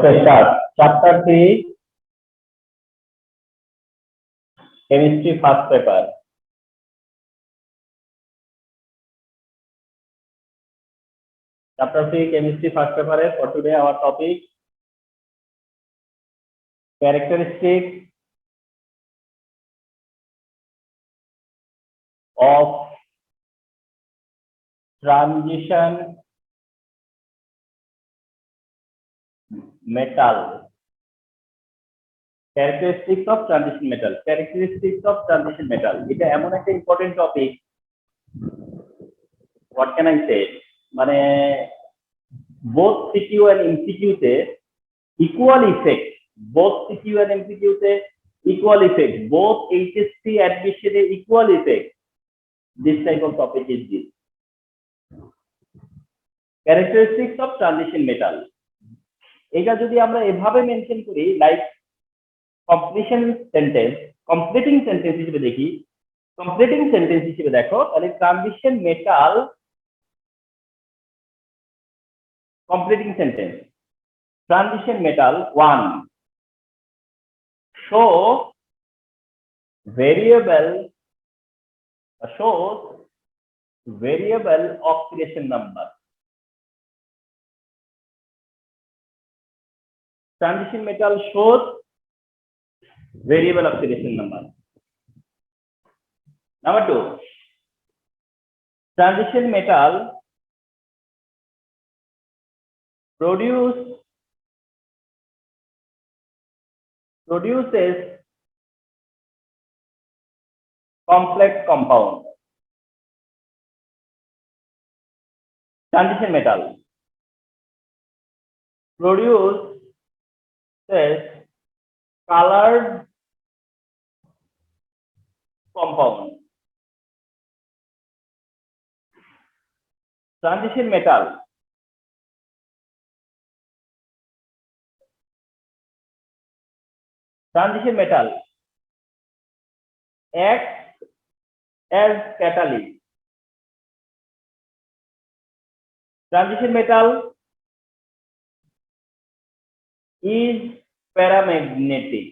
Okay, start. Chapter 3, Chemistry first paper. Chapter 3, Chemistry first paper. For today, our topic, characteristics of transition metal. Characteristics of transition metal. Characteristics of transition metal. এটা এমন একটা important topic. What can I say? মানে both CQ and MCQ তে equal effect. Both CQ and MCQ তে equal effect. Both HSC admission equal effect. This type of topic is this. Characteristics of transition metal. এটা যদি আমরা এভাবে mention করি like completing sentence হিসেবে দেখি, completing sentence হিসেবে দেখো তাহলে transition metal completing sentence transition metal 1 shows variable oxidation number. Transition metal shows variable oxidation number. Number 2, transition metal produces complex compound. Transition metal produces colored compound. Transition metal acts as catalyst. Transition metal is paramagnetic.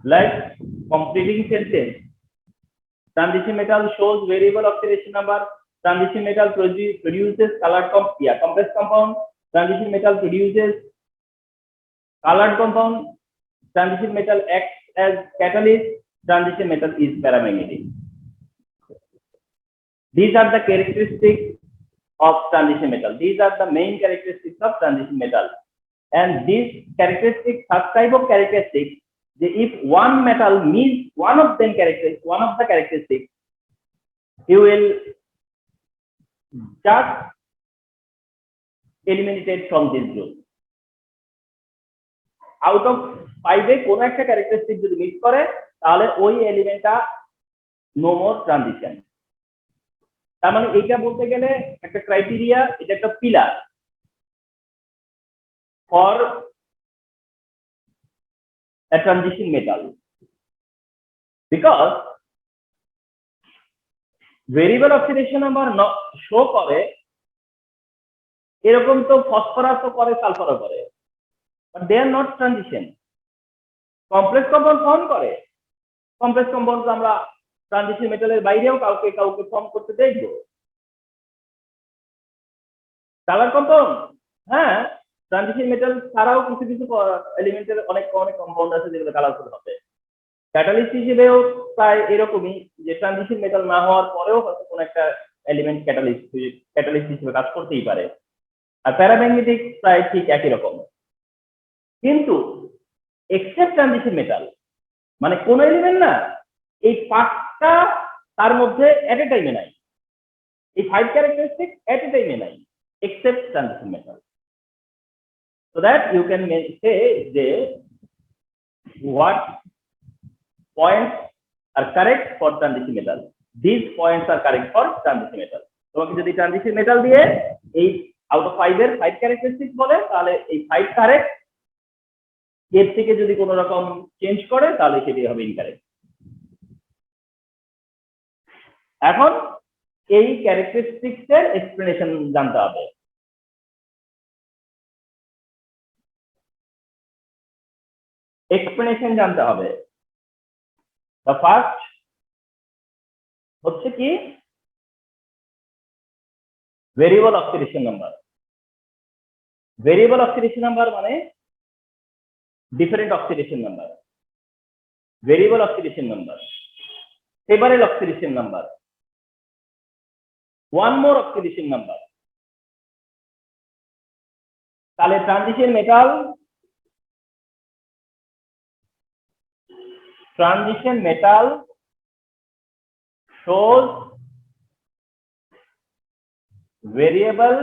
Like completing sentence, transition metal shows variable oxidation number. Transition metal produces complex compound. Transition metal produces colored compound. Transition metal acts as catalyst. Transition metal is paramagnetic. These are the characteristics of transition metal. These are the main characteristics of transition metal. And these characteristics, such type of characteristics, if one metal meets one of the characteristics, you will just eliminated from this group. Out of 5 কোন একটা characteristic যদি meet করে তাহলে ওই এলিমেন্টটা no more transition. তার মানে এটা বলতে গেলে একটা ক্রাইটেরিয়া, এটা একটা pillar for a transition metal, because variable oxidation number show করে এরকম তো ফসফরাসও করে, সালফারও করে, but they are not transition. Complex compound form করে, কমপ্লেক্স কম্পাউন্ড আমরা ট্রানজিশন মেটালের বাইরেও কাউকে ফর্ম করতে দেখবো। কালার কম্পাউন্ড, হ্যাঁ, ট্রানজিশন মেটাল ছাড়াও কিছু এলিমেন্টের অনেক কম্পাউন্ড আছে যেগুলো কালারফুল হবে। ক্যাটালিস্ট হিসেবেও প্রায় এরকমই, যে ট্রানজিশন মেটাল না হওয়ার পরেও হয়তো কোনো একটা এলিমেন্ট ক্যাটালিস্ট হিসেবে কাজ করতেই পারে। আর প্যারাম্যাগনেটিক প্রায় ঠিক একই রকম। কিন্তু এক্সেপ্ট ট্রানজিশন মেটাল মানে কোন এলিমেন্ট না এই 5টা তার মধ্যে এট এ টাইমে নাই, এই 5 ক্যারেক্টারিস্টিক এট এ টাইমে নাই, except transition metal. So that you can say what points are correct for transition metal. These points are correct for transition metal. তোমাকে যদি ট্রানজিশন মেটাল দিয়ে এই আউট অফ 5 এর 5 ক্যারেক্টারিস্টিক বলে তাহলে এই 5 কারেক্ট, এর থেকে যদি কোনো রকম চেঞ্জ করে তাহলে সেটি হবে ইনকারেক্ট। এখন এই ক্যারেক্টারিস্টিক্স এর এক্সপ্লেনেশন জানতে হবে। এক্সপ্লেনেশন জানতে হবে। দ্য ফার্স্ট হচ্ছে কি variable oxidation number. Variable oxidation number মানে different oxidation number, variable oxidation number, several oxidation number, one more oxidation number. তাহলে transition metal shows variable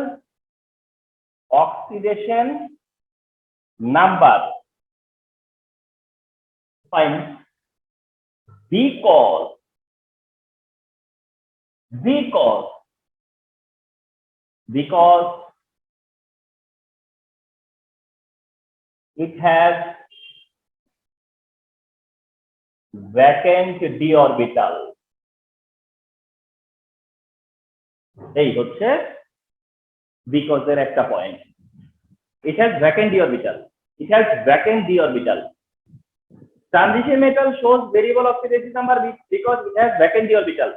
oxidation number fine because it has vacant d orbital। এই হচ্ছে because এর একটা point. it has vacant d orbital, it has vacant d orbital। Transition metal shows variable oxidation number because it has vacant d orbital,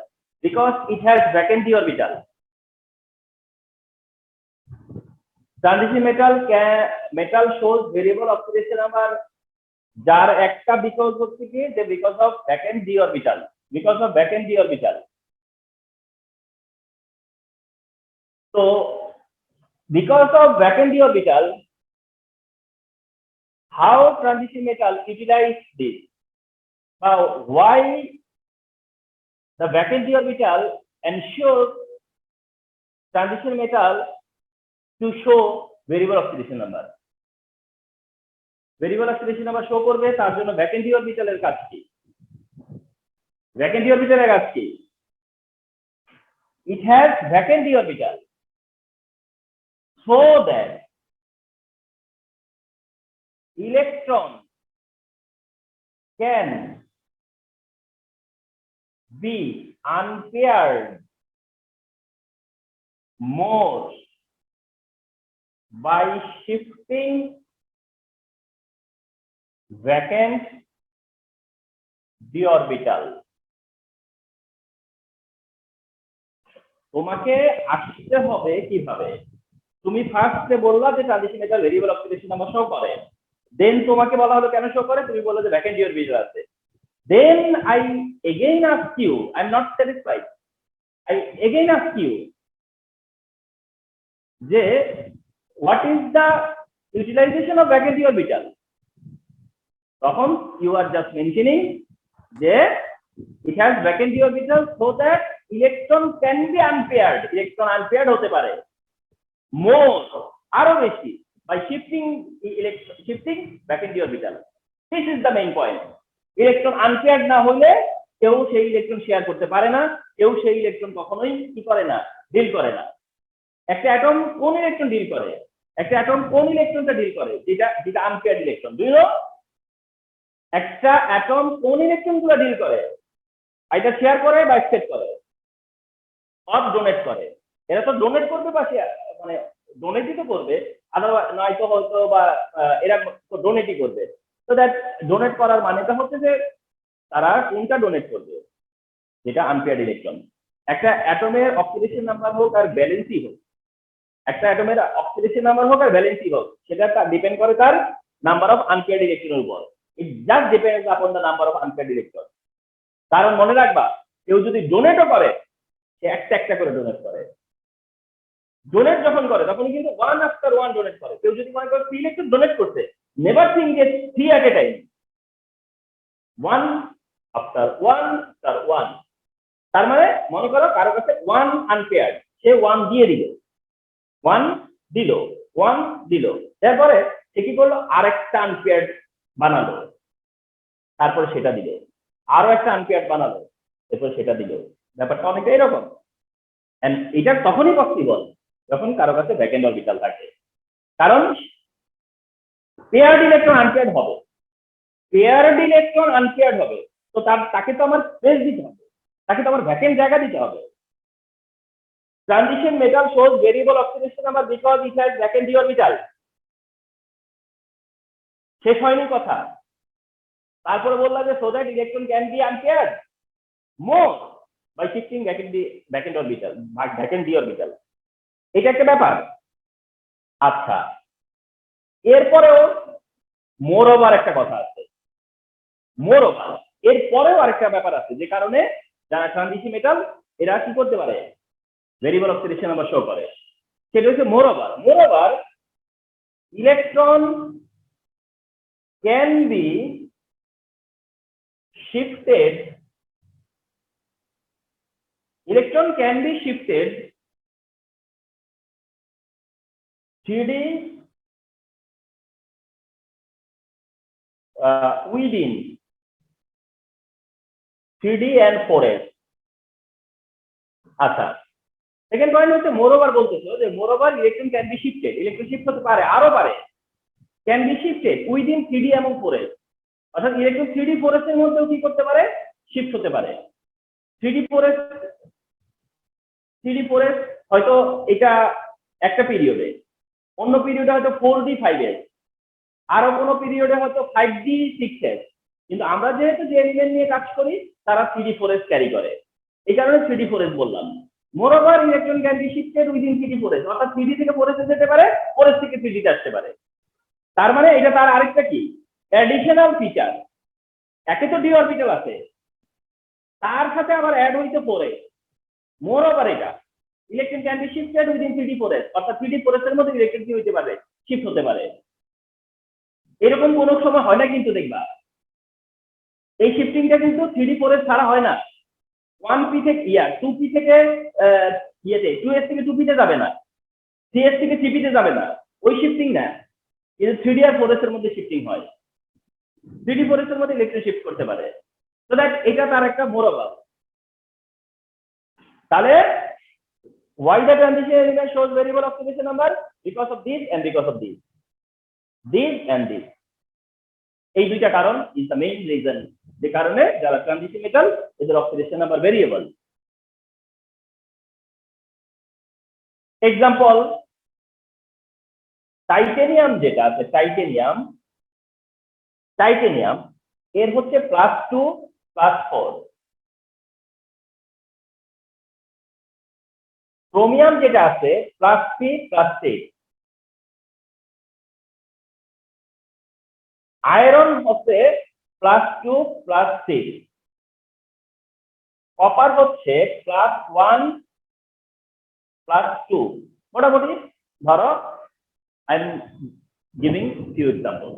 because it has vacant d orbital। Transition metal shows variable oxidation number যার একটা because হচ্ছে কি যে because of vacant d orbital, because of vacant d orbital। So because of vacant d orbital, how transition metal utilize this? Now why the vacant d orbital ensures transition metal to show variable oxidation number? Variable oxidation number show করবে, তার জন্য vacant D অরবিটালের কাজ কি? Vacant D অরবিটালের কাজ কি? it has vacant d orbital so that electron can be unpaired more by shifting vacant d orbital। তোমাকে আসতে হবে কিভাবে? তুমি ফার্স্টে বললা যে transition metal variable oxidation number show করে, দেন তোমাকে বলা হলো কেন শো করে, তুমি বললে যে ভ্যাকেন্ট ডি অরবিটাল আছে। Then I again ask you, I am not satisfied, I again ask you যে what is the utilization of vacant d orbital? তখন ইউ আর জাস্ট মেনশনিং যে it has vacant d orbital so that electron can be unpaired, electron unpaired হতে পারে more আরো বেশি by shifting vacant d orbital। this is the main point। electron unpaired না হলে কেউ সেই ইলেকট্রন শেয়ার করতে পারে না, কেউ সেই ইলেকট্রন কখনোই কি করে না, ডিল করে না। একটা অ্যাটম কোন ইলেকট্রন ডিল করে? একটা অ্যাটম কোন ইলেকট্রনটা ডিল করে? যেটা আনপেয়ার্ড ইলেকট্রন। দুই নো একটা অ্যাটম কোন ইলেকট্রনগুলো ডিল করে? আইদার শেয়ার করে বা অ্যাকসেপ্ট করে অর ডোনেট করে। এরা তো ডোনেট করবে বা মানে ডোনেটই তো করবে, আদারওয়াইজ নয়তো হয়তো বা এরা ডোনেটই করবে। তো দ্যাট ডোনেট করার মানেটা হচ্ছে যে তারা কোনটা ডোনেট করবে? যেটা আনপেয়ার্ড ইলেকট্রন। একটা অ্যাটমের অক্সিডেশন নাম্বার হোক আর ভ্যালেন্সি হোক, একটা অ্যাটমের অক্সিডেশন নাম্বার হোক আর ভ্যালেন্সি হোক, সেটা ডিপেন্ড করে তার নাম্বার অফ আনপেয়ার্ড ইলেকট্রনের উপর। It just depends upon the number of unpaired electron. কারণ মনে রাখবা, কেউ যদি ডোনেটও করে সে একটা একটা করে ডোনেট করে। ডোনেট যখন করে তখন কিন্তু ওয়ান আফটার ওয়ান ডোনেট করে। কেউ যদি মনে করে 3 ইলেকট্রন ডোনেট করছে, নেভার থিঙ্ক যে 3 at a time, one after one. তার মানে মনে করো কারো কাছে ওয়ান আনপেয়ার্ড, সে ওয়ান দিয়ে দিল, ওয়ান দিল, তারপরে সে কি করলো, আরেকটা আনপেয়ার্ড বানালো, তারপরে সেটা দিল, আরো একটা আনপেয়ার্ড বানালো, এরপর সেটা দিল। ব্যাপারটা অনেকটা এরকম। এটা তখনই পসিবল যখন কারো কাছে ভ্যাকেন্ট অরবিটাল থাকে। কারণ পেয়ার্ড ইলেকট্রন আনপেয়ার্ড হবে, তো তাকে তো আমার স্পেস দিতে হবে, তাকে তো আমার ভ্যাকেন্ট জায়গা দিতে হবে। Transition metal shows variable oxidation number because it has vacant d orbital. শেষ হয়নি কথা। তারপরে বললাম যে so that electron can be unpaired more by shifting vacant orbital, vacant d orbital. এটা একটা ব্যাপার। আচ্ছা, এরপরেও মোরওভার একটা কথা আছে। মোরওভার এরপরেও আরেকটা ব্যাপার আছে যে কারণে যারা ট্রানজিশন মেটাল এরা কি করতে পারে, ভেরিয়েবল অক্সিডেশন নাম্বার শো করে, সেটা হচ্ছে moreover. Moreover electron can be shifted, electron can be shifted 3D within 3D and 4S। আচ্ছা, সেকেন্ড পয়েন্ট হচ্ছে মোরওভার বলতেছো যে moreover electron can be shifted, electron shift হতে পারে, আরো পারে, can be shifted within 3D এবং 4S, অর্থাৎ ইলেকট্রন 3D 4S এর মধ্যেও কি করতে পারে, শিফট হতে পারে। 3D 4S হয়তো এটা একটা পিরিয়ডে, অন্য পিরিয়ডে হয়তো 4D 5S, আরো কোনো পিরিয়ডে হয়তো 5D 6S, কিন্তু আমরা যেহেতু যে এলিমেন্ট নিয়ে কাজ করি তারা 3D 4S ক্যারি করে, এই কারণে 3D 4S বললাম। Moreover electron can be shifted within 3D 4S, অর্থাৎ 3D থেকে 4S এ যেতে পারে, 4S থেকে 3D তে আসতে পারে। তার মানে এটা তার আরেকটা কি অ্যাডিশনাল ফিচার। একে তো ডি অরবিটাল আছে, তার সাথে আবার অ্যাড হইতে 4S। মোরওভার এটা electron can be shifted within 3D 4S, অর্থাৎ 3D 4S এর মধ্যে ইলেকট্রন কি হইতে পারে, শিফট হতে পারে। এরকম কোনো সময় হয় না কিন্তু দেখবা, এই শিফটিংটা কিন্তু 3D 4S ছাড়া হয় না। 1p থেকে 2p থেকে ইয়েতে 2s থেকে 2p তে যাবে না, 3s থেকে 3p তে যাবে না, ওই শিফটিং না, কিন্তু 3D আর 4s এর মধ্যে শিফটিং হয়। 3D 4s এর মধ্যে ইলেকট্রন শিফট করতে পারে, তো দ্যাট এটা তার একটা মোরওভার। তাহলে why the transition element shows variable oxidation number, because of this and because of this, this and this, এই দুইটা কারণ is the main reason যে কারণে যারা ট্রানজিশন মেটাল এদের oxidation number variable. Example, titanium যেটা আছে, টাইটেনিয়াম এর হচ্ছে +2 +4, ক্রোমিয়াম যেটা আছে +3 +6, আয়রন হচ্ছে +2 +6, কপার হচ্ছে +1 +2। মোটামুটি ধরো I am giving few example,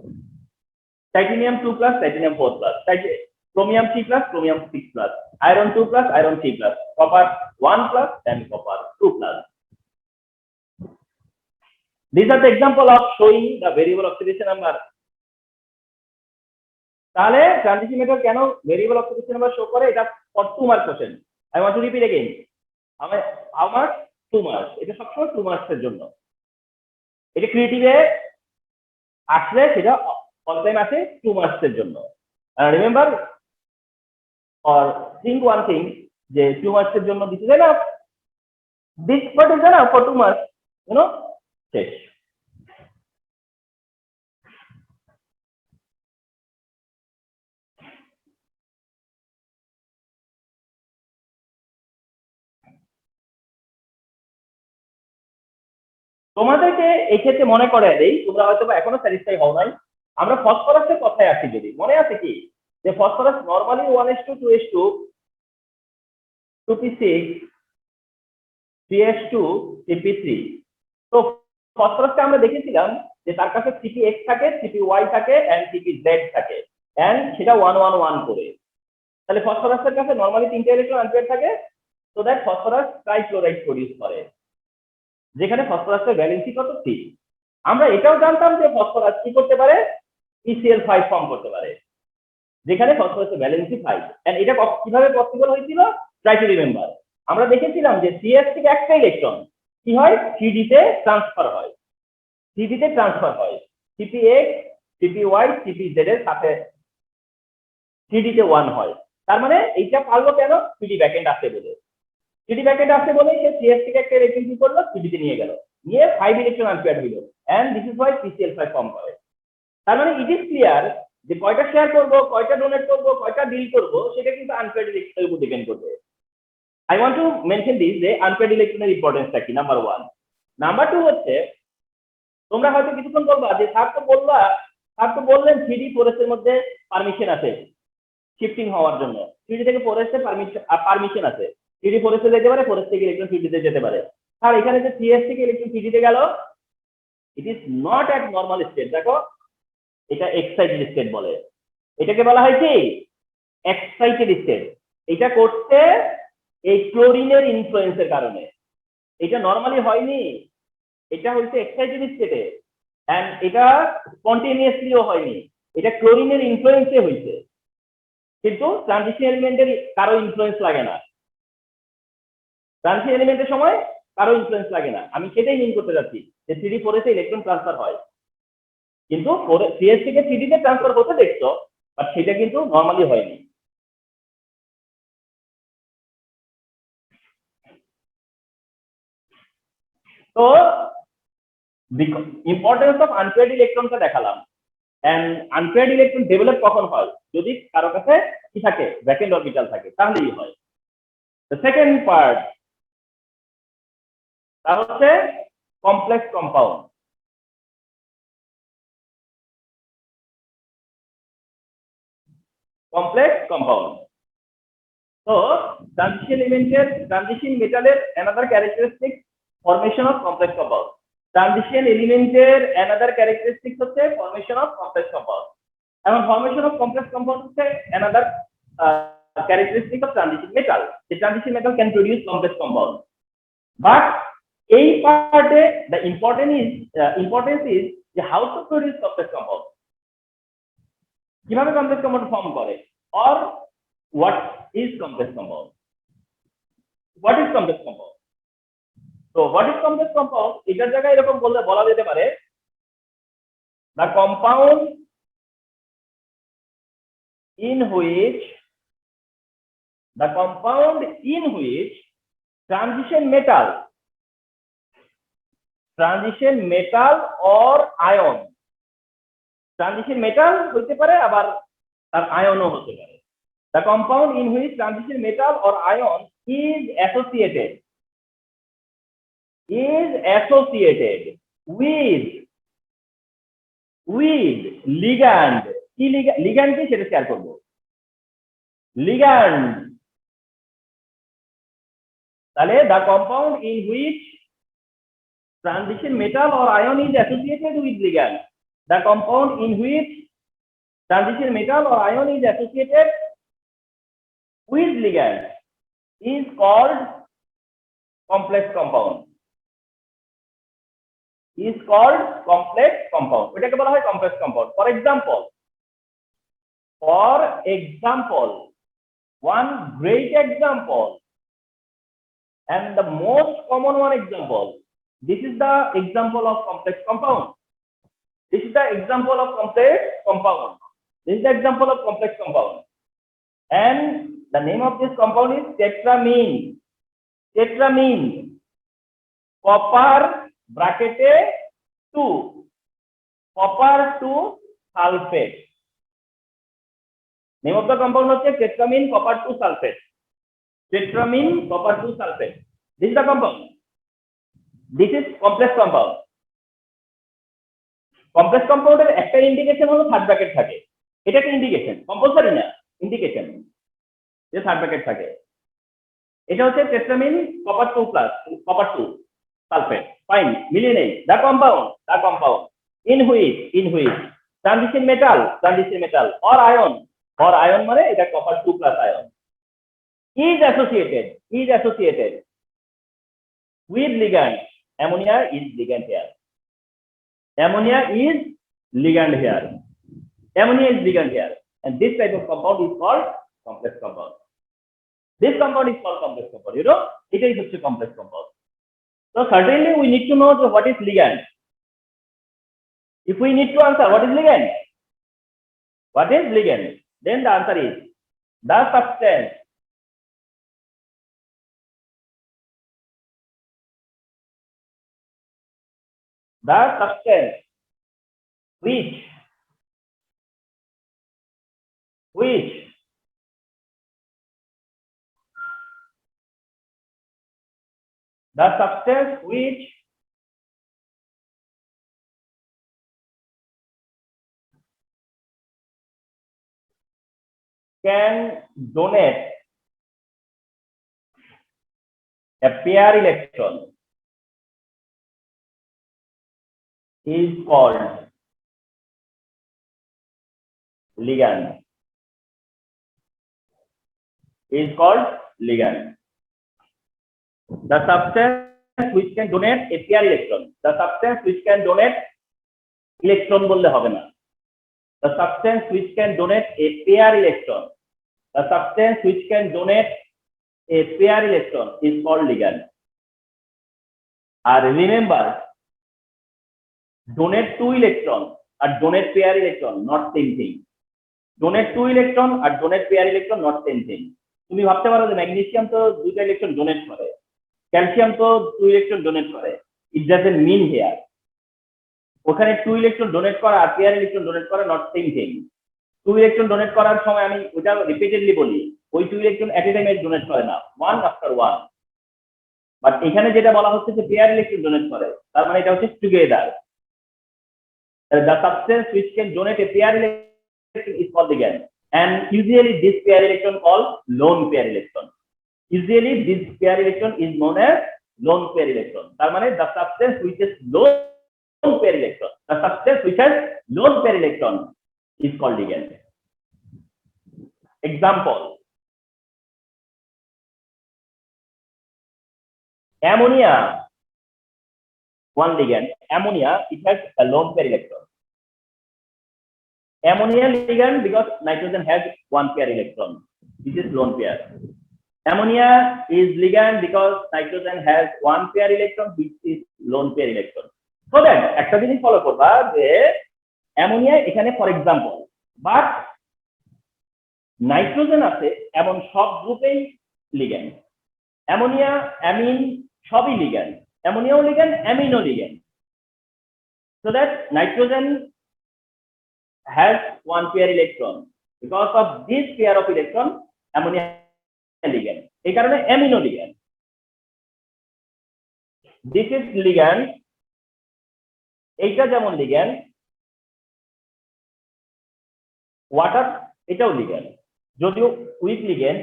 titanium 2+, titanium 4+, chromium 3+, chromium 6+, iron 2+, iron 3+, copper 1+ and copper 2+. These are the example of showing the variable oxidation number. তাহলে ট্রানজিশন মেটাল কেন ভেরিয়েবল অক্সিডেশন নাম্বার শো করে, এটা for 2 mark question. I want to repeat again, আমার 2 marks, এটা সবসময় 2 মার্কসের জন্য। এটা ক্রিয়েটিভে আসলে সেটা অল টাইম আসে 2 মার্কসের জন্য। Remember or think one thing, যে 2 মার্কসের জন্য দিতে যায় না, this part is enough for 2 marks, you know, শেষ। তোমাদেরকে এই ক্ষেত্রে মনে করে দেই, তোমরা হয়তো এখনো স্যাটিসফাই হও নাই, আমরা ফসফরাসের কথায় আসি, যদি মনে আছে কি যে phosphorus normally 1s2 2s2 2p6 3s2 3p3, তো ফসফরাসকে আমরা দেখেছিলাম যে তার কাছে CpX থাকে, CpY থাকে এন্ড CpZ থাকে, এন্ড সেটা 1 1 1 করে। তাহলে ফসফরাসের কাছে নরমালি 3টা ইলেকট্রন আনপেয়ার থাকে, so that phosphorus trichloride produce করে, যেখানে ফসফরাসের ভ্যালেন্সি কত 3। আমরা এটাও জানতাম যে ফসফরাস কি করতে পারে, ECl5 ফর্ম করতে পারে, যেখানে ফসফরাসের ভ্যালেন্সি 5। এন্ড এটা কিভাবে পসিবল হয়েছিল, ট্রাই টু রিমেম্বার। আমরা দেখেছিলাম যে CS থেকে একটা ইলেকট্রন কি হয়, 3D তে ট্রান্সফার হয়, 3D তে ট্রান্সফার হয়, CpX CpY CpZ এর সাথে 3D তে 1 হয়। তার মানে এইটা পারলো কেন, 3D ব্যাকএন্ড আছে বলে। সিডি প্যাকেট আছে বলে সে সিএস থেকে একটা ইলেকট্রন কি করলো সিডিতে নিয়ে গেল, নিয়ে 5 ইলেকট্রন আনপেয়ার হইল, and this is why PCl five form করে। তার মানে ইট ইজ ক্লিয়ার যে কয়টা শেয়ার করব, কয়টা ডোনেট করব, কয়টা ডিল করব, সেটা কিন্তু আনপেয়ার্ড ইলেকট্রনের উপর ডিপেন্ড করবে। I want to mention this যে আনপেয়ার্ড ইলেকট্রনের ইম্পর্টেন্সটা কি, নাম্বার 1। নাম্বার 2 হচ্ছে তোমরা হয়তো কিছুক্ষণ বলবা যে স্যার তো বললেন 3D ফোরেস্টের মধ্যে পারমিশন আছে শিফটিং হওয়ার জন্য, 3D থেকে ফোরেস্টে পারমিশন আছে, 3D ফোরেস্টে যেতে পারে, ফোরেস্ট থেকে ইলেকট্রন 3D তে যেতে পারে। আর এখানে যে 3S থেকে ইলেকট্রন 3D তে গেল, it is not at normal state. দেখো এটা এক্সাইটেড স্টেট বলে, এটাকে বলা হয় কি এক্সাইটেড স্টেট। এটা করতে এই ক্লোরিনের ইনফ্লুয়েন্সের কারণে, এটা নরমালি হয়নি, এটা হচ্ছে এক্সাইটেড স্টেটে, এন্ড এটা স্পন্টেনিয়াসলিও হয়নি, এটা ক্লোরিনের ইনফ্লুয়েন্সে হয়েছে। কিন্তু ট্রানজিশন এলিমেন্টের কারো ইনফ্লুয়েন্স লাগে না, ট্রানজিশন এলিমেন্টের সময় কারো ইনফ্লুয়েন্স লাগে না। আমি সেটাই মিন করতে যাচ্ছি যে 3D ফোরেস্টে ইলেকট্রন ট্রান্সফার হয়, কিন্তু সিএস থেকে 3D তে ট্রান্সফার হতে দেখছো, বাট সেটা কিন্তু নরমালি হয়নি। তো ইম্পর্টেন্স অফ আনপেয়ার্ড ইলেকট্রনটা দেখালাম, এন্ড আনপেয়ার্ড ইলেকট্রন ডেভেলপ কখন হয়, যদি কারো কাছে কি থাকে ভ্যাকেন্ট অরবিটাল থাকে, তাহলেই হয়। দ্য সেকেন্ড পার্ট তা হচ্ছে কমপ্লেক্স কম্পাউন্ড। কমপ্লেক্স কম্পাউন্ড, তো ট্রানজিশন মেটালের another characteristic formation of complex compound. Transition এলিমেন্টের অ্যানাদার ক্যারেক্টারিস্টিক হচ্ছে ফরমেশন অফ কমপ্লেক্স কম্পাউন্ড। এখন ফরমেশন অফ কমপ্লেক্স কম্পাউন্ড হচ্ছে another characteristic of transition metal. The transition metal can produce complex compound, but এই পার্টে the importance is যে how to produce complex compound, কিভাবে complex compound form করে, or what is complex compound, what is complex compound. So what is complex compound, এটার জায়গায় এরকম বলা যেতে পারে the compound in which transition metal or ion, transition metal হতে পারে আবার তার আয়নও হতে পারে, the compound in which transition metal or ion is associated with ligand, কি ligand কি সেটা শেয়ার করব। ligand, তাহলে the compound in which transition metal or ion is associated with ligand, the compound in which transition metal or ion is associated with ligand is called complex compound, এটাকে বলা হয় complex compound. For example, one great example and the most common one example, this is the example of complex compound. And the name of this compound is tetramine. Copper bracketed 2, copper 2 sulfate. Name of the compound হচ্ছে tetramine copper 2 sulfate. This is the compound. This is complex compound. complex compound এর একটা indication হলো third bracket থাকে, এটা একটা indication, compulsory না, indication যে third bracket থাকে। এটা হচ্ছে tetramine copper 2 sulfate. ফাইন, মিলিয়ে নেই। the compound in which transition metal or ion মানে এটা copper 2 plus ion is associated with ligand. Ammonia is ligand here. And this type of compound is called complex compound. This compound is called complex compound. You know, it is a complex compound. So certainly we need to know what is ligand. If we need to answer what is ligand, then the answer is the substance the substance which the substance which can donate a pair electron is called ligand. Is called ligand. The substance which can donate a pair electron. The substance which can donate electron বললে হবে না. The substance which can donate a pair electron. The substance which can donate a pair electron is called ligand. And remember, donate 2 electrons or donate pair electron, not same thing. Donate 2 electron or donate pair electron, not same thing. তুমি ভাবতে পারো যে magnesium তো 2টা electron donate করে, calcium তো 2 electron donate করে। It doesn't mean here. ওখানে 2 ইলেকট্রন ডোনেট করা আর পেয়ার ইলেকট্রন ডোনেট করা not same thing. 2 electron donate করার সময় আমি ওটা রিপিটেডলি বলি, ওই 2 ইলেকট্রন এট এ টাইমে ডোনেট করে না, ওয়ান আফটার ওয়ান। বাট এখানে যেটা বলা হচ্ছে যে পেয়ার ইলেকট্রন ডোনেট করে, তার মানে এটা হচ্ছে together. The substance which can donate a pair electron is called ligand, and usually this pair electron called lone pair electron. Usually this pair electron is known as lone pair electron. তার মানে the substance which is lone pair electron, the substance which has lone pair electron is called ligand. Example: ammonia, one ligand. Ammonia, it has a lone pair electron. Ammonia ligand because nitrogen has one pair electron. This is lone pair. Ammonia is ligand because nitrogen has one pair electron, which is lone pair electron. So that একটা জিনিস follow করবা যে ammonia এখানে for example, but nitrogen আছে এমন সব গ্রুপেই ligand. Ammonia, amine সবই লিগ্যান্ড। অ্যামোনিয়াও লিগ্যান্ড, অ্যামিনও ligand. So that nitrogen has one pair electron. Because of this pair of electron, ammonia ligand. এই কারণে amino ligand. This is ligand. এইটা যেমন লিগ্যান্ড, ওয়াটার এটাও লিগ্যান্ড, যদিও উইক লিগ্যান্ড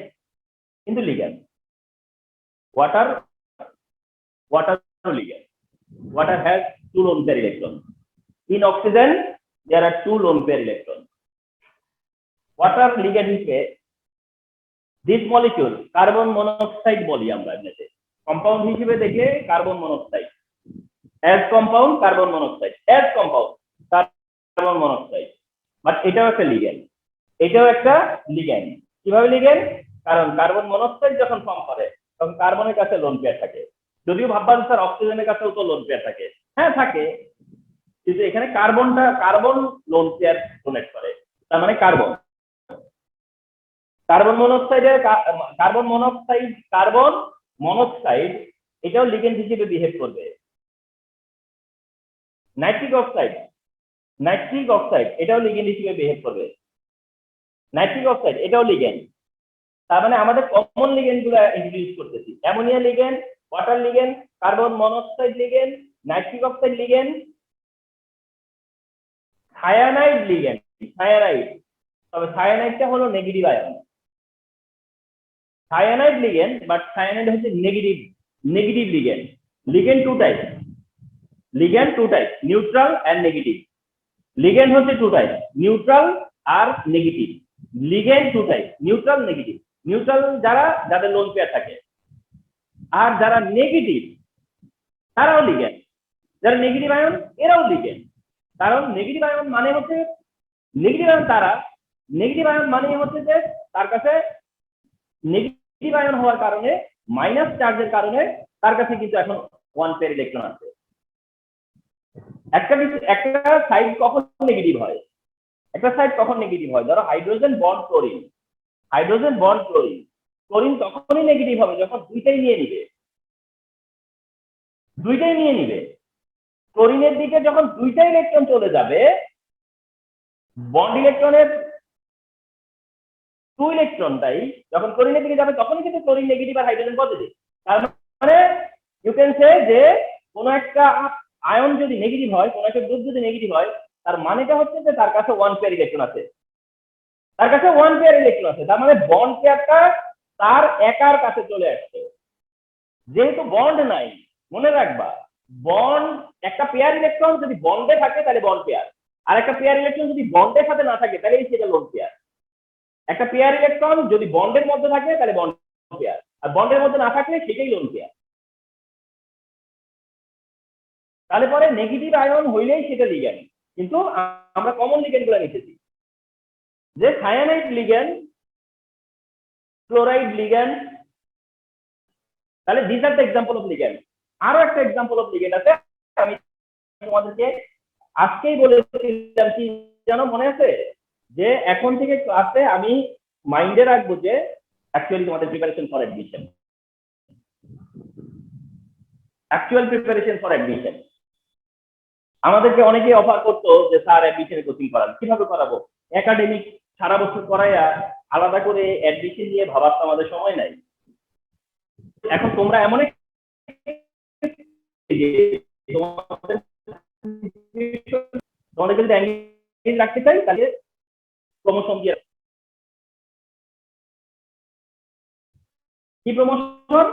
কিন্তু ligand. Water ligand. Water has 2 lone pair electrons. In oxygen, there are 2 lone pair electrons. Water ligand হিসেবে this molecule carbon monoxide বলি আমরা এমনিতে। Compound হিসেবে দেখলে carbon monoxide, as compound carbon monoxide, as compound carbon monoxide. But এটাও একটা ligand, এটাও একটা লিগ্যান্ড। কিভাবে লিগ্যান্ড? কারণ কার্বন মনোক্সাইড যখন ফর্ম করে তখন কার্বনের কাছে লোন পেয়ার থাকে। যদিও ভাববেন স্যার অক্সিজেনের কাছেও তো লোন পেয়ার থাকে, হ্যাঁ থাকে, কিন্তু এখানে কার্বন লোন পেয়ার ডোনেট করে, তার মানে কার্বন মনোক্সাইড এটাও লিগ্যান্ড হিসেবে বিহেভ করবে। নাইট্রিক অক্সাইড এটাও লিগ্যান্ড হিসেবে বিহেভ করবে। নাইট্রিক অক্সাইড এটাও লিগ্যান্ড। তার মানে আমাদের কমন লিগ্যান্ড গুলো ইন্ট্রোডিউস করতেছি। Ammonia ligand, water ligand, carbon monoxide ligand, nitric oxide ligand, cyanide ligand. তবে সায়ানাইডটা হলো negative ion. Cyanide ligand, but cyanide হচ্ছে negative ligand. Ligand two type, neutral and negative. Ligand হচ্ছে 2 টাইপ, নিউট্রাল আর negative. Ligand 2 type, neutral, negative. Neutral যাদের lone pair থাকে, আর যারা negative তারাও লিগ্যান্ড। যারা নেগেটিভ আয়ন এরাও লিগ্যান্ড। কারণ নেগেটিভ আয়ন মানে হচ্ছে যে তার কাছে নেগেটিভ আয়ন হওয়ার কারণে, মাইনাস চার্জের কারণে তার কাছে কিন্তু এখন 1 পেয়ার ইলেকট্রন আছে। একটা সাইড কখন নেগেটিভ হয়? ধরো হাইড্রোজেন বন্ড ক্লোরিন, ক্লোরিন তখনই নেগেটিভ হবে যখন দুইটাই নিয়ে নিবে। ক্লোরিনের দিকে যখন দুইটা ইলেকট্রন চলে যাবে, বন্ড ইলেকট্রনের 2 ইলেকট্রনটাই যখন ক্লোরিনের দিকে যাবে তখনই কিন্তু ক্লোরিন নেগেটিভ আর হাইড্রোজেন পজিটিভ। তার মানে ইউ ক্যান সে যে কোনো একটা আয়ন যদি নেগেটিভ হয়, কোনো একটা গ্রুপ যদি নেগেটিভ হয়, তার মানেটা হচ্ছে যে তার কাছে 1 পেয়ার ইলেকট্রন আছে, তার কাছে 1 পেয়ার ইলেকট্রন আছে। তার মানে বন্ড পেয়ারটা তার একার কাছে চলে আসছে। যেহেতু বন্ড নাই, মনে রাখবা বন্ড একটা পেয়ার ইলেকট্রন যদি বন্ডে থাকে তাহলে বন্ড পেয়ার, আর একটা পেয়ার ইলেকট্রন যদি বন্ডের সাথে না থাকে তাহলে সেটা লোন পেয়ার। একটা পেয়ার ইলেকট্রন যদি বন্ডের মধ্যে থাকে তাহলে বন্ড পেয়ার, আর বন্ডের মধ্যে না থাকলে সেটাই লোন পেয়ার। তাহলে পরে নেগেটিভ আয়ন হইলেই সেটা লিগ্যান্ড। কিন্তু আমরা কমন লিগ্যান্ড গুলো নিতেছি, যে সায়ানাইড লিগ্যান্ড, ক্লোরাইড লিগ্যান্ড, তাহলে this are the example of ligand. আরো একটা এক্সাম্পল অফ লিগ্যান্ড আছে, আমি তোমাদেরকে আজকেই বলেছিলাম, কি জানো মনে আছে, যে এখন থেকে ক্লাসে আমি মাইন্ডে রাখবো যে অ্যাকচুয়ালি তোমাদের preparation for admission, actual preparation for admission. আমাদেরকে অনেকেই অফার করতো যে স্যার অ্যাডমিশনের কোচিং করান, কিভাবে করাবো? একাডেমিক সারা বছর করাইয়া আলাদা করে অ্যাডমিশন নিয়ে ভাবার তো আমাদের সময় নাই। এখন তোমরা এমন তোমাদেরকে যদি এঙ্গেজ রাখতে চাই তাহলে প্রমোশন দিয়ে, কি promotion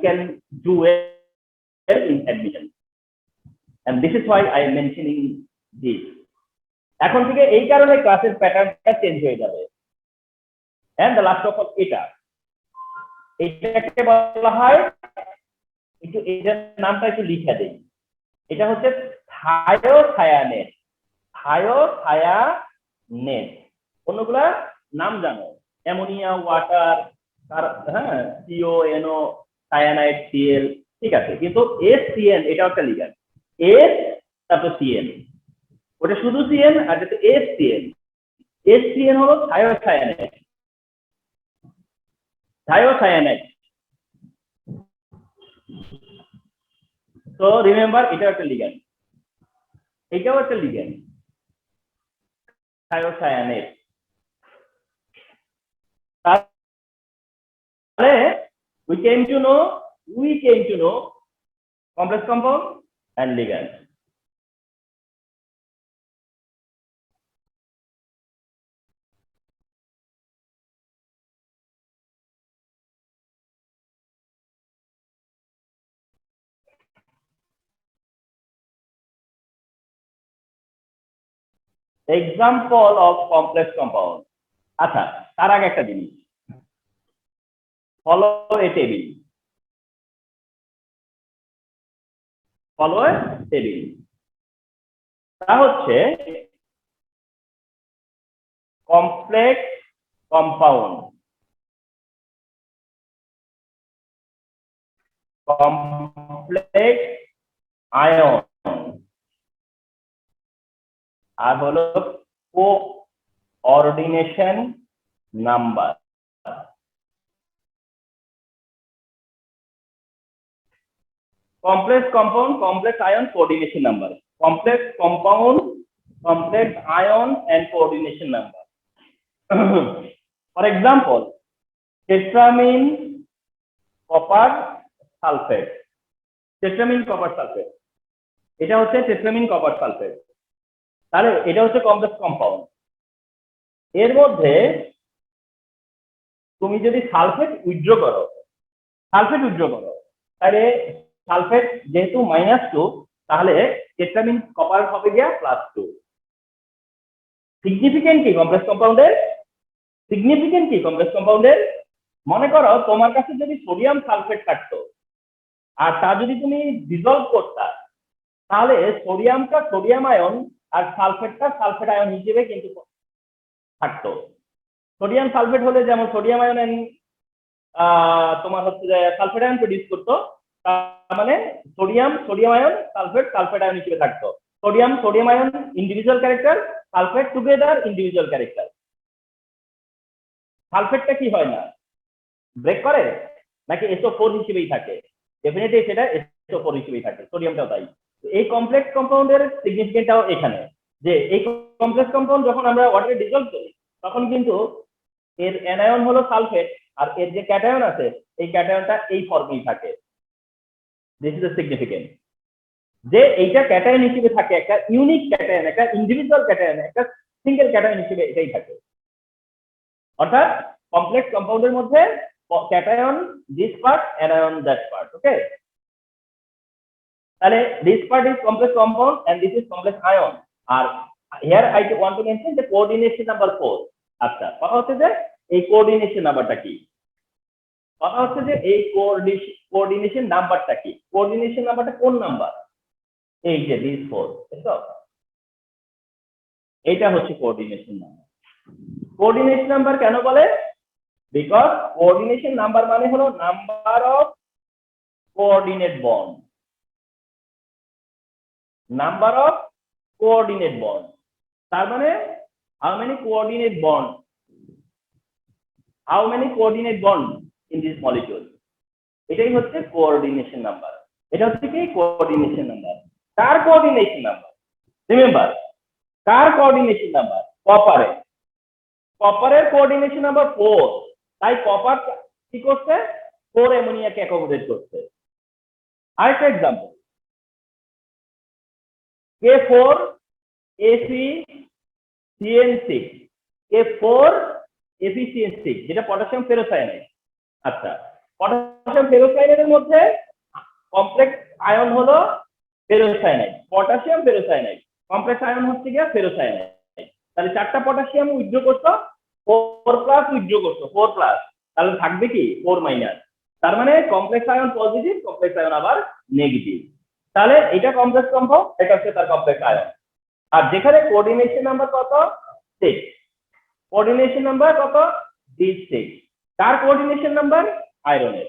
can do well in admission, and this is why I am mentioning this. এখন থেকে এই কারণে ক্লাসের প্যাটার্নটা চেঞ্জ হয়ে যাবে। and the last of all এটাকে বলা হয়, একটু এটার নামটা একটু লিখে দেই, এটা হচ্ছে থায়োসায়ানেট। থায়োসায়ানেট অন্যগুলা নাম জানো, অ্যামোনিয়া, ওয়াটার, হ্যাঁ, সিওএনও, সায়ানাইড, সিএল, ঠিক আছে, কিন্তু এসসিএন এটা একটা লিগ্যান্ড। এস তারপর সিএন, ওটা শুধু সিএন, আর যেটা এসসিএন, এসসিএন হলো থায়োসায়ানেট। থায়োসায়ানেট, তো রিমেম্বার এটা একটা লিগ্যান্ড, এটাও একটা লিগ্যান্ড, থায়োসায়ানেট। তাহলে we came to know complex compound and ligand. Example of complex compound. আচ্ছা, তার আগে একটা জিনিস, follow a table. Follow a table. তা হচ্ছে complex compound, complex ion, আর হলো coordination number. Complex compound, complex ion, coordination number. Complex compound, complex ion, and coordination number. For example, tetramine copper sulfate. Tetramine copper sulfate. এটা হচ্ছে tetramine copper sulfate. তাহলে এটা হচ্ছে complex compound. এর মধ্যে তুমি যদি সালফেট উইথড্র করো, তাহলে সালফেট যেহেতু -2, তাহলে টেট্রামিন কপার হবে গিয়া +2। সিগনিফিকেন্ট কি কমপ্লেক্স কম্পাউন্ডের? মনে করো তোমার কাছে যদি সোডিয়াম সালফেট থাকতো আর তা যদি তুমি ডিসলভ করতা, তাহলে সোডিয়ামটা সোডিয়াম আয়ন আর সালফেটটা সালফেট আয়ন হিসেবে কিন্তু থাকতো। সোডিয়াম সালফেট হলে যেমন সোডিয়াম আয়ন তোমার হচ্ছে যে সালফেট আয়ন প্রডিউস করতো, তার মানে সোডিয়াম আয়ন, সালফেট আয়ন হিসেবে থাকতো। Sodium ion individual character, sulphate together individual character. সালফেটটা কি হয় না, ব্রেক করে নাকি SO4 হিসেবেই থাকে? ডেফিনেটলি সেটা SO4 হিসেবেই থাকে, সোডিয়ামটাও তাই। এই কমপ্লেক্স কম্পাউন্ডের সিগনিফিকেন্টটাও এখানে, যে এই কমপ্লেক্স কম্পাউন্ড যখন আমরা ওয়াটারে ডিসলভ করি তখন কিন্তু এর অ্যানায়ন হলো সালফেট, আর এর যে ক্যাটায়ন আছে এই ক্যাটায়নটা এই ফর্মেই থাকে। দিস ইজ দ্য সিগনিফিকেন্ট, যে এইটা ক্যাটায়ন হিসেবে থাকে, একটা ইউনিক ক্যাটায়ন, একটা ইন্ডিভিজুয়াল ক্যাটায়ন, একটা সিঙ্গেল ক্যাটায়ন হিসেবে এটাই থাকে। অর্থাৎ কমপ্লেক্স কম্পাউন্ডের মধ্যে cation this part, anion that part. Okay, তাহলে this part is complex compound and this is complex ion. আর here I want to mention যে কোঅর্ডিনেশন নাম্বার 4। আচ্ছা, কথা হচ্ছে যে এই কোঅর্ডিনেশন নাম্বারটা কি, কথা হচ্ছে যে এই কোঅর্ডিনেশন নাম্বারটা কি, কোঅর্ডিনেশন নাম্বারটা কোন নাম্বার? এই যে দিস 4, তো এটা হচ্ছে কোঅর্ডিনেশন নাম্বার। কোঅর্ডিনেশন নাম্বার কেন বলে? বিকজ কোঅর্ডিনেশন নাম্বার মানে হলো number of coordinate bond, number of coordinate bond. তার মানে how many coordinate bond, how many coordinate bond in this molecule, এটাই হচ্ছে কোঅর্ডিনেশন নাম্বার। এটা হচ্ছে কি কোঅর্ডিনেশন নাম্বার। কার কোঅর্ডিনেশন নাম্বার? রিমেম্বার, কার কোঅর্ডিনেশন নাম্বার? কপারের। কপারের কোঅর্ডিনেশন নাম্বার 4। তাই কপার কি করছে? 4 অ্যামোনিয়াকে অ্যাকোমোডেট করছে। আরেকটা example, K4 ACCN6, K4 ACCN6 যেটা পটাশিয়াম ফেরোসায়ানাইড। আচ্ছা, পটাশিয়াম ফেরোসায়ানাইডের মধ্যে কমপ্লেক্স আয়ন হলো ferrocyanide, potassium ferrocyanide, complex ion হচ্ছে গিয়া ফেরোসায়ানাইড। তাহলে 4টা পটাশিয়াম উইথড্র করছো, 4+ উইথড্র করছো, 4+, তাহলে থাকবে কি 4-। তার মানে complex ion positive, complex ion আবার নেগেটিভ। তাহলে এটা কমপ্লেক্স কম্পাউন্ড, এটা হচ্ছে তার কমপ্লেক্স আয়ন। আর যেখানে কোঅর্ডিনেশন নাম্বার কত? 6। কোঅর্ডিনেশন নাম্বার কত? D6। কার কোঅর্ডিনেশন নাম্বার? আয়রনের।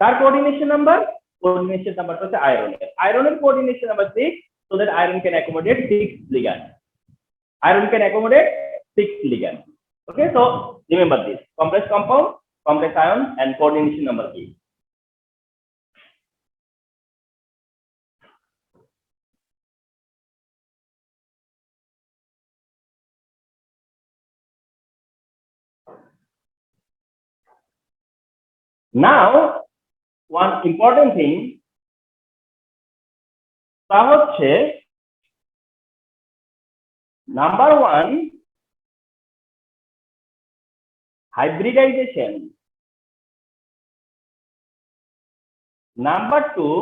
কার কোঅর্ডিনেশন নাম্বার? কোঅর্ডিনেশন নাম্বারটা হচ্ছে আয়রনের। আয়রনের coordination number 6, so that iron can accommodate 6 ligand. Iron can accommodate 6 ligand. Okay, so remember this: complex compound, complex ion, and coordination number key. Now, one important thing, তা হচ্ছে number 1, hybridization. Number 2,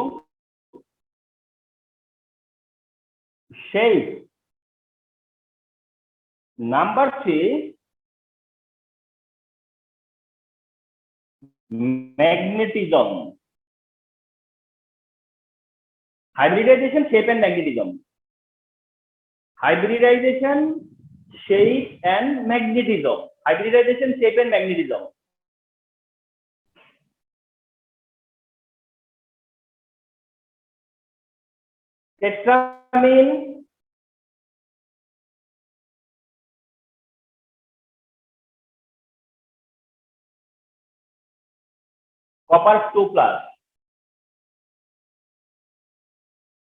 shape. Number 3, magnetism. Hybridization, shape and magnetism. Hybridization, shape and magnetism. Hybridization, shape and magnetism. Tetramine, copper 2+,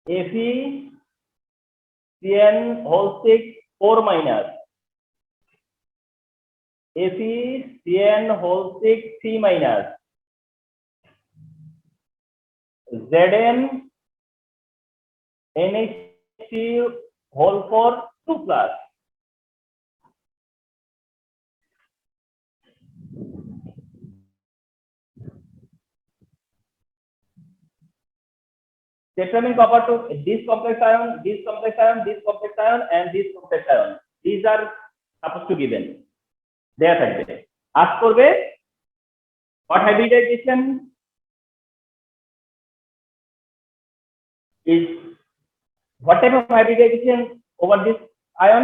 FeCN6 4-, FeCN6 3-, Zn NH3 2+. Tetramine, copper 2, this complex ion, this complex ion, this complex ion, and this complex ion. These are supposed to given. There থাকবে। ask করবে what hybridization is, what type of hybridization over this ion,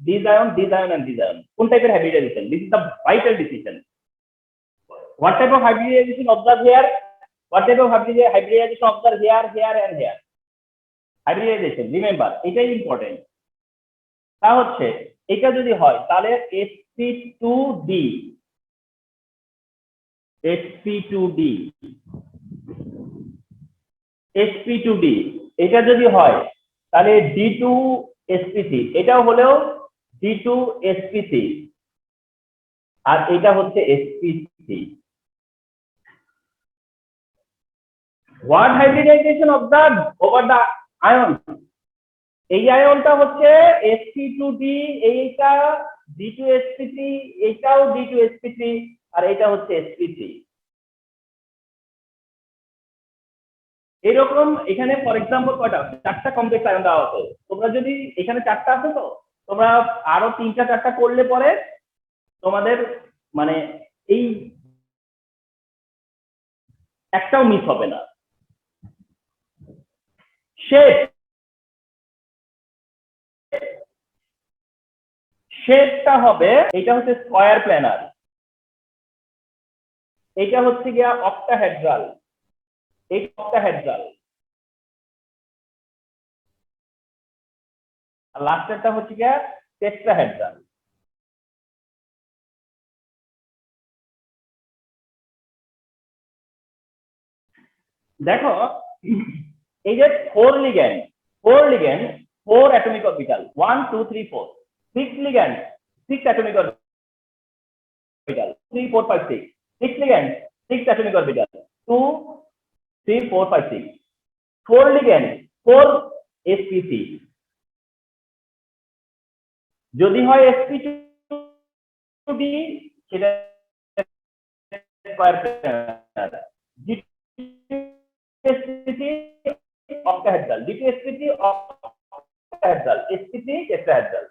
these ion, these ion, and these ion. কোন টাইপের hybridization? This is the vital decision. What type of hybridization observed here? What type of hybridization observed here, here, and here? Hybridization, remember, এটাই important. তা হচ্ছে এটা যদি হয় তাহলে sp2d, sp2d, sp2d এটা যদি হয় তাহলে d2sp3 এটাও হলেও d2sp3 আর এটা হচ্ছে sp3 what hybridization observed over the ion এই আয়নটা হচ্ছে sp2d এইটা d2sp3 এটাও d2sp3 আর এটা হচ্ছে sp3 এরকম এখানে ফর এক্সাম্পল কয়টা চারটা কমপ্লেক্স আয়ন দেওয়া আছে তোমরা যদি এখানে চারটা আছে তো তোমরা আরো তিনটা চারটা করলে পরে তোমাদের মানে এই একটাও মিস হবে না শেপটা হবে এটা হচ্ছে স্কয়ার প্ল্যানার এটা হচ্ছে গিয়া অক্টাহেড্রাল এই অক্টাহেড্রাল আর লাস্টেরটা হচ্ছে গিয়া টেট্রাহেড্রাল দেখো এই যে four ligand four atomic orbital 1 2 3 4 6 ligand 6 atomic orbital 3 4 5 6 6 ligand 6 atomic orbital 2 3 4 5 6 4 ligand 4 sp3 যদি হয় sp2d সেটা square planar sp3 octahedral d2sp3 octahedral sp3 tetrahedral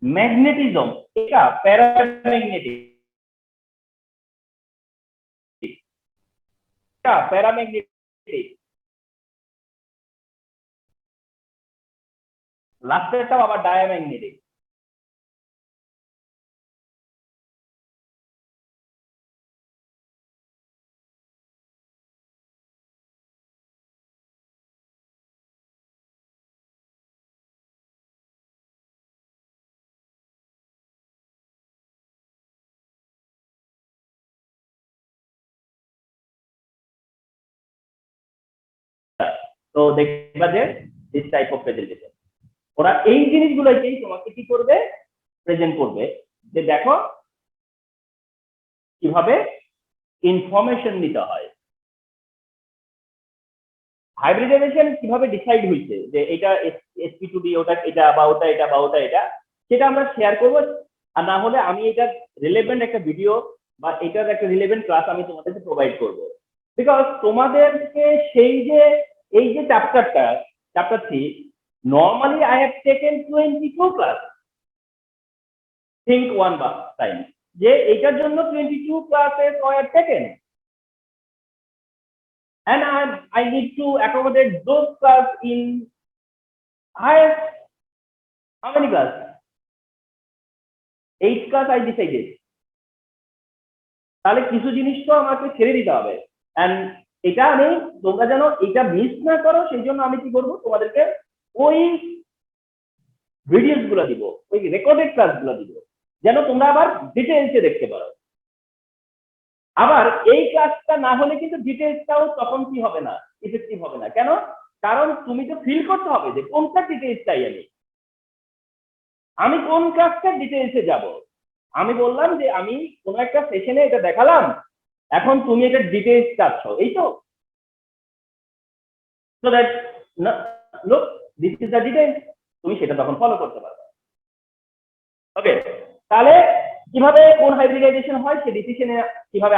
magnetism এটা প্যারাম্যাগনেটিক লাস্টেরটা আবার ডায়াম্যাগনেটিক তো দেখবা যে দিস টাইপ অফ প্রেজেন্টেশন ওরা এই জিনিসগুলোকেই তোমাকে কি করবে প্রেজেন্ট করবে যে দেখো কিভাবে ইনফরমেশন নিতে হয় হাইব্রিডাইজেশন কিভাবে ডিসাইড হয়েছে যে এটা sp2d ওটা এটা বা ওটা এটা বা ওটা এটা সেটা আমরা শেয়ার করব আর না হলে আমি এটা রিলেভেন্ট একটা ভিডিও বা এটার একটা রিলেভেন্ট ক্লাস আমি তোমাদেরকে প্রোভাইড করব বিকজ তোমাদেরকে সেই যে এই যে chapter 3 normally I have taken 22 class think one time যে এটার জন্য 22 classes were taken and I need to accommodate those class in highest how many class 8 class I decided তাহলে কিছু জিনিস তো আমাকে ছেড়ে দিতে হবে and এটা আমি তোমরা যেন এটা মিস না করো সেই জন্য আমি কি করব তোমাদেরকে ওই ভিডিওস গুলো দিব ওই রেকর্ডেড ক্লাস গুলো দিব যেন তোমরা আবার ডিটেইলসে দেখতে পারো আবার এই ক্লাসটা না হলে কিন্তু ডিটেইলসটাও তখন কি হবে না ইফেক্টিভ হবে না কেন কারণ তুমি তো ফিল করতে হবে যে কোনটা ডিটেইলস চাই আমি কোন ক্লাসটা ডিটেইলসে যাব আমি বললাম যে আমি কোন একটা সেশনে এটা দেখালাম এখন তুমি এটা ডিটেইলস চাচ্ছ এই তো so that look this is the details তুমি সেটা তখন ফলো করতে পারবে ওকে তাহলে কিভাবে কোন হাইব্রিডাইজেশন হয় সেই ডিসিশনে কিভাবে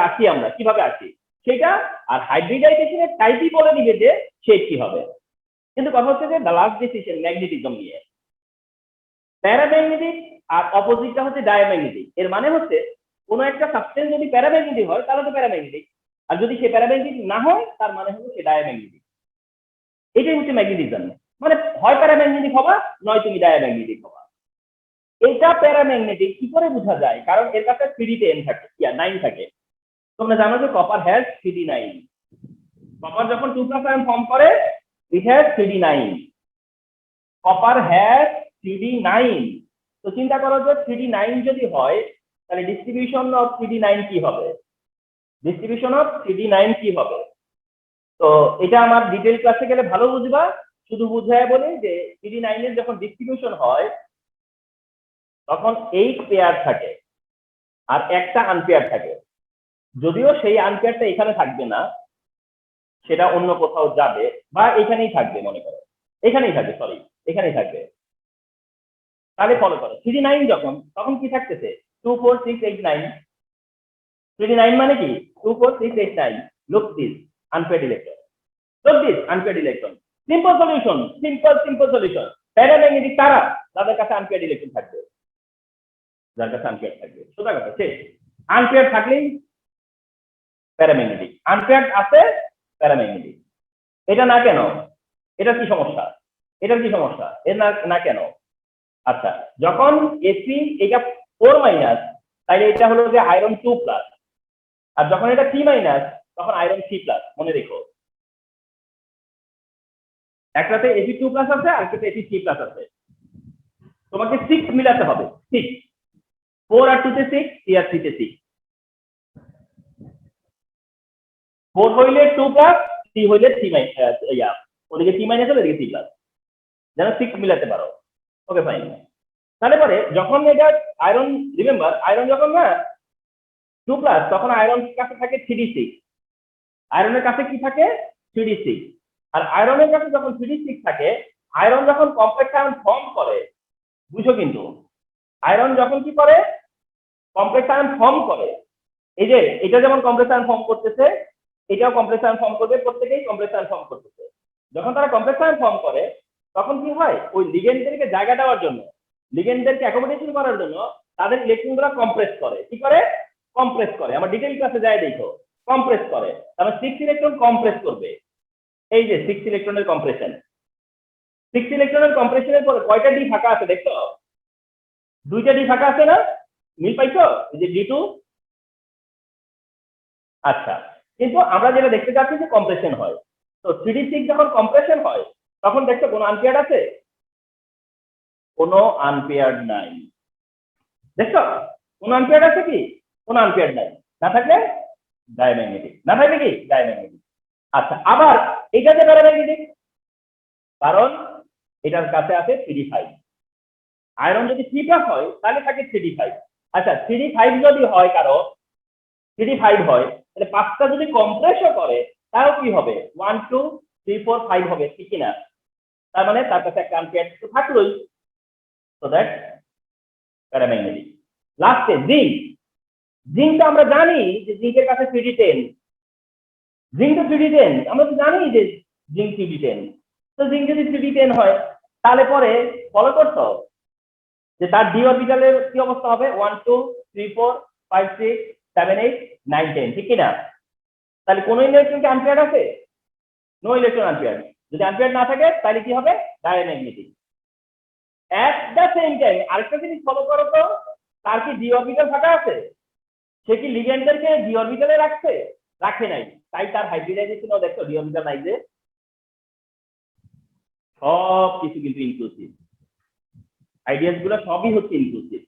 আসি সেটা আর হাইব্রিডাইজেশনের টাইপই বলে দিবে যে শেপ কি হবে কিন্তু কথা হচ্ছে যে দ্য লাস্ট ডিসিশন ম্যাগনেটিজম নিয়ে প্যারাম্যাগনেটিক আর অপোজিটটা হচ্ছে ডায়াম্যাগনেটিক এর মানে হচ্ছে কোন একটা সাবস্টেন্স যদি প্যারাম্যাগনেটিক হয় তাহলে তো প্যারাম্যাগনেটিক আর যদি সে প্যারাম্যাগনেটিক না হয় তার মানে হলো সে ডায়াম্যাগনেটিক এটাই হচ্ছে ম্যাগনেটিজম মানে হয় প্যারাম্যাগনেটিক হবা নয় তুমি ডায়াম্যাগনেটিক হবা এটা প্যারাম্যাগনেটিক কি করে বোঝা যায় কারণ এর কাছে 3D তে n থাকে 9 থাকে তোমরা জানো যে কপার হ্যাজ 3D9 কপার যখন 2+ আয়ন ফর্ম করে it has 3D9 copper has 3D9 তো চিন্তা করো যে 3D9 যদি হয় তাহলে ডিস্ট্রিবিউশন অফ 3D9 কি হবে তো এটা আমার ডিটেইল ক্লাসে গেলে ভালো বুঝবা। শুধু বুঝায় বলি যে CD9 এর যখন ডিস্ট্রিবিউশন হয় তখন 8 পেয়ার থাকে আর একটা আনপেয়ার থাকে। যদিও সেই আনপেয়ারটা এখানে থাকবে না, সেটা অন্য কোথাও যাবে বা এখানেই থাকবে, মনে করো এখানেই থাকবে, সরি এখানেই থাকবে। তাহলে ফলো করো, CD9 যখন, তখন কি থাকতেছে 2 4 6 8 9। CD9 মানে কি 2 4 6 8 9। Look this unpaired electron, look this unpaired electron. Simple solution, simple solution. Paramagnetic তারা, যাদের কাছে আনপেয়ার্ড ইলেকট্রন থাকবে, যার কাছে আনপেয়ার্ড থাকবে, সোজা কথা শেষ। আনপেয়ার্ড থাকলেই প্যারাম্যাগনেটিক, আনপেয়ার্ড আছে প্যারাম্যাগনেটিক। এটা না কেন? এটা কি সমস্যা? এটার কি সমস্যা? এর না কেন? আচ্ছা, যখন এসি এটা 4 মাইনাস, তাইলে এটা হলো যে আয়রন 2 প্লাস, আর যখন এটা 3 মাইনাস তখন আয়রন 3 প্লাস। মনে রেখো, একটাতে এসি 2 প্লাস আছে আর একটাতে এসি 3 প্লাস আছে। তোমাকে 6 মিলাতে হবে, 6। 4 আর 2 তে 6, 3 আর 3 তে 6। 4 হইলে 2 প্লাস, 3 হইলে 3 মাইনাস, ওদিকে 3 মাইনাস হলে এদিকে 3 প্লাস, যেন 6 মিলাতে পারো। Okay fine. তাহলে পরে যখন এটা আয়রন, রিমেম্বার আয়রন যখন না 2 প্লাস, তখন আয়রন কাছে থাকে 3d6। আয়রনের কাছে কি থাকে 3d6। আর আয়রনের কাছে যখন 3d6 থাকে, আয়রন যখন কমপ্লেক্স আয়ন ফর্ম করে, বুঝো কিন্তু আয়রন যখন কি করে কমপ্লেক্স আয়ন ফর্ম করে, এই যে এটা যেমন কমপ্লেক্স আয়ন ফর্ম করতেছে, এটাও কমপ্লেক্স আয়ন ফর্ম করবে, প্রত্যেকেই কমপ্লেক্স আয়ন ফর্ম করতেছে। যখন তারা কমপ্লেক্স আয়ন ফর্ম করে তখন কি হয়, ওই লিগেন্ডদেরকে জায়গা দেওয়ার জন্য, লিগেন্ডদেরকে অ্যাকোমোডেশন করার জন্য তাদের ইলেকট্রনগুলো কম্প্রেস করে। কি করে? কম্প্রেস করে। আমার ডিটেইল ক্লাসে যায় দেখো, কম্প্রেস করে। তাহলে 6 ইলেকট্রন কম্প্রেস করবে। এই যে 6 ইলেকট্রনের কম্প্রেশন, 6 ইলেকট্রনের কম্প্রেশনের পরে কয়টা ডি ফাঁকা আছে দেখছো? 2টা ডি ফাঁকা আছে না? মিল পাইছো? এই যে D2। আচ্ছা, কিন্তু আমরা যেটা দেখতে চাচ্ছি যে কম্প্রেশন হয়। তো 3d6 যখন কম্প্রেশন হয় তখন দেখছো কোনো আনপেয়ার্ড আছে? কোনো আনপেয়ার্ড নাই। দেখছো কোনো আনপেয়ার্ড আছে কি? কোনো আনপেয়ার্ড নাই। না থাকলে ডায়াম্যাগনেটিক, না থাকলে কি ডায়াম্যাগনেটিক। আচ্ছা, আবার এটা যে প্যারাম্যাগনেটিক, কারণ এটার কাছে আছে 3d5। আয়রন যদি 3+ হয় তাহলে থাকে 3d5। আচ্ছা, 3d5 যদি হয়, কারো 3d5 হয়, তাহলে 5টা যদি কম্প্রেসও করে তাও কি হবে? 1 2 3 4 5 হবে, ঠিক কিনা? তার মানে তার কাছে একটা আনপেয়ার্ড তো থাকলোই। So that paramagnetic. লাস্টে জিঙ্ক। জিঙ্কটা আমরা জানি যে জিঙ্কের কাছে 3d10। জিঙ্ক তো 3d10, আমরা তো জানি যে জিঙ্ক 3d10। তো জিঙ্ক যদি 3d10 হয় তাহলে পরে ফলো করতো যে তার ডি অরবিটালের কি অবস্থা হবে? 1 2 3 4 5 6 7 8 9 10, ঠিক কিনা? তাহলে কোন ইলেকট্রন কি আনপেয়ার্ড আছে? No electron unpaired. যদি আনপেয়ার্ড না থাকে তাহলে কি হবে? Diamagnetic. At the same time আরেকটা জিনিস ফলো করো তো, তার কি ডি অরবিটাল ফাঁকা আছে? সে কি লিগ্যান্ডদেরকে ডি অরবিটালে রাখছে? রাখে নাই। তাই তার হাইব্রিডাইজেশনও দেখো ডি অরবিটাল নাই যে। সব কিছু কিন্তু ইনক্লুসিভ, আইডিয়াস গুলো সবই হচ্ছে ইনক্লুসিভ।